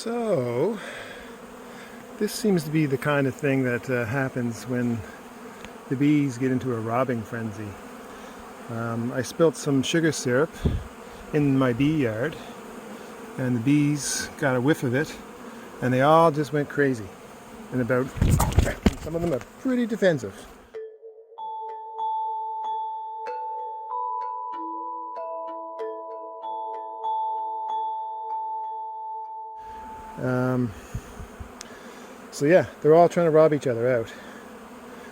So, this seems to be the kind of thing that happens when the bees get into a robbing frenzy. I spilt some sugar syrup in my bee yard, and the bees got a whiff of it, and they all just went crazy. And some of them are pretty defensive. So yeah, they're all trying to rob each other out.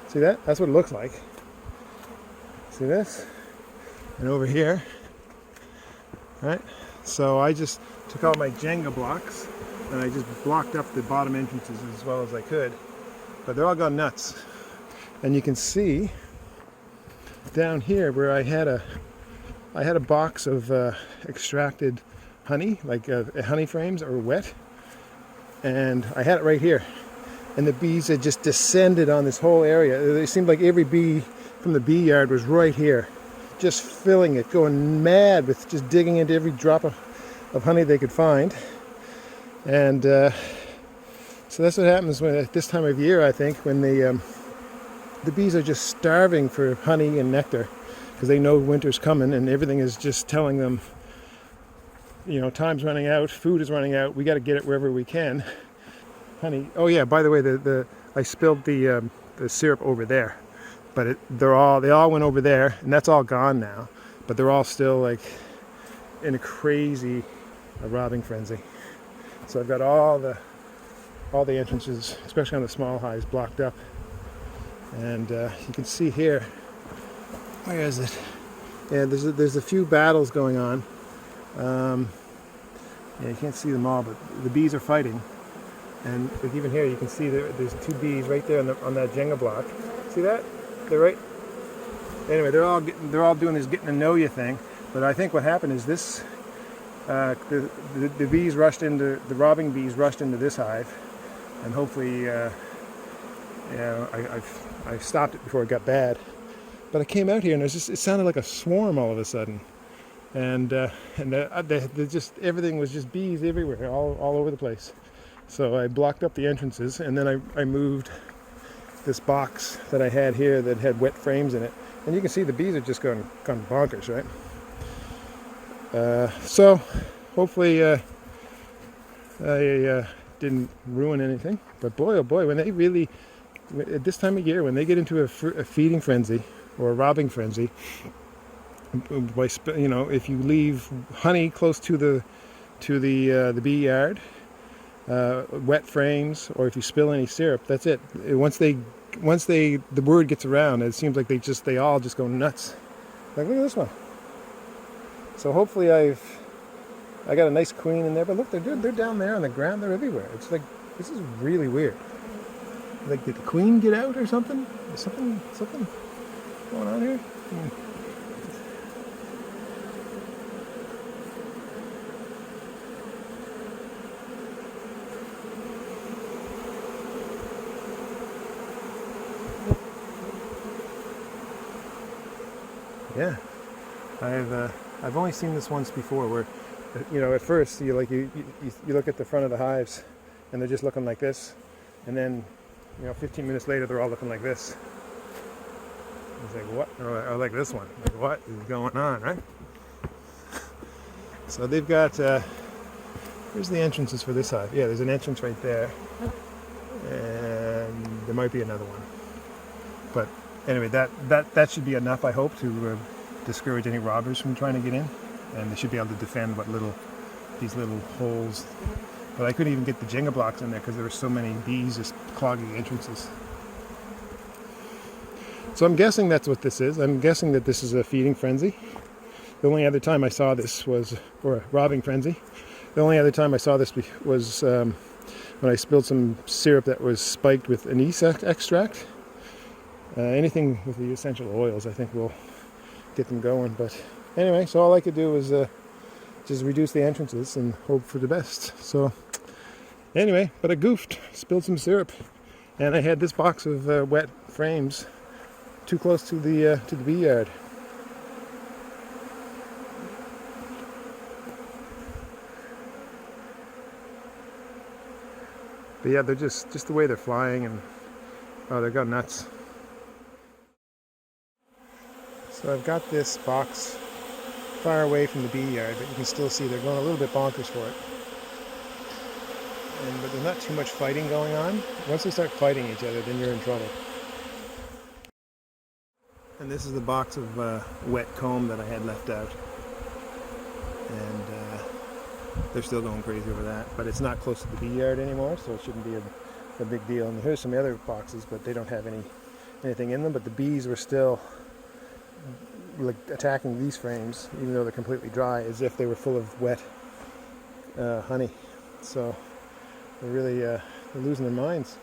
See that? That's what it looks like. See this? And over here, right? So I just took out my Jenga blocks and I just blocked up the bottom entrances as well as I could. But they're all gone nuts. And you can see down here where I had a box of extracted honey, like honey frames are wet, and I had it right here. And the bees had just descended on this whole area. It seemed like every bee from the bee yard was right here, just filling it, going mad with just digging into every drop of honey they could find. And so that's what happens when at this time of year, I think, when the bees are just starving for honey and nectar because they know winter's coming and everything is just telling them, you know, time's running out, food is running out, we got to get it wherever we can. Honey. Oh yeah, by the way, I spilled the syrup over there, but they all went over there, and that's all gone now. But they're all still like in a crazy robbing frenzy. So I've got all the entrances, especially on the small hives, blocked up, and you can see here. Where is it? Yeah, there's a few battles going on. Yeah, you can't see them all, but the bees are fighting. And like even here, you can see there's two bees right there on that Jenga block. See that? They're right. Anyway, they're all doing this getting to know you thing. But I think what happened is this: the bees rushed into the robbing bees rushed into this hive, and hopefully, I stopped it before it got bad. But I came out here and it sounded like a swarm all of a sudden, and just everything was just bees everywhere, all over the place. So I blocked up the entrances, and then I moved this box that I had here that had wet frames in it. And you can see the bees are just gone bonkers, right? So hopefully I didn't ruin anything. But boy, oh boy, when they really, at this time of year, when they get into a feeding frenzy or a robbing frenzy, you know, if you leave honey close to the bee yard, wet frames, or if you spill any syrup, that's it. Once the word gets around, it seems like they all just go nuts. Like, look at this one. So hopefully I got a nice queen in there, but look, they're down there on the ground. They're everywhere. It's like, this is really weird. Like, did the queen get out or something? Is something going on here? Yeah, I've only seen this once before, where, you know, at first you look at the front of the hives, and they're just looking like this, and then, you know, 15 minutes later they're all looking like this. It's like, what? Or like this one. Like, what is going on, right? So they've got. Here's the entrances for this hive. Yeah, there's an entrance right there, and there might be another one, but. Anyway, that should be enough, I hope, to discourage any robbers from trying to get in, and they should be able to defend these little holes. But I couldn't even get the Jenga blocks in there because there were so many bees just clogging the entrances. So I'm guessing that's what this is. I'm guessing that this is a feeding frenzy. The only other time I saw this or a robbing frenzy. The only other time I saw this was when I spilled some syrup that was spiked with anise extract. Anything with the essential oils, I think, will get them going. But anyway, so all I could do was just reduce the entrances and hope for the best. So anyway, but I goofed, spilled some syrup, and I had this box of wet frames too close to the bee yard. But yeah, they're just the way they're flying, and oh, they've got nuts. So I've got this box far away from the bee yard, but you can still see they're going a little bit bonkers for it. But there's not too much fighting going on. Once they start fighting each other, then you're in trouble. And this is the box of wet comb that I had left out. And they're still going crazy over that. But it's not close to the bee yard anymore, so it shouldn't be a big deal. And here's some other boxes, but they don't have anything in them. But the bees were still like attacking these frames, even though they're completely dry, as if they were full of wet honey. So they're really they're losing their minds.